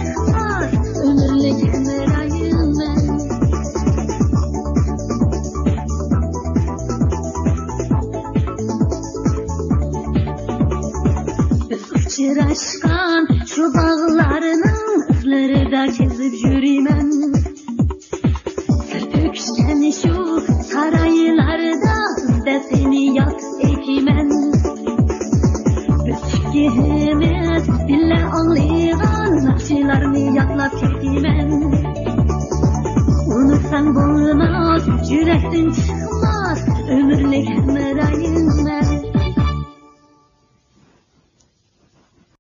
çıkmaz ömürlük ömürayım ben. Uçraşkan şu bağlarının ızları da kezip yürümen. Öpüşken şu saraylarda da seni yat ekimen. Ötükimiz dille anlayan nakşilarını yatlap çekimen. Unutsan bulmaz yürekten çıkmaz ömürlük ömürayım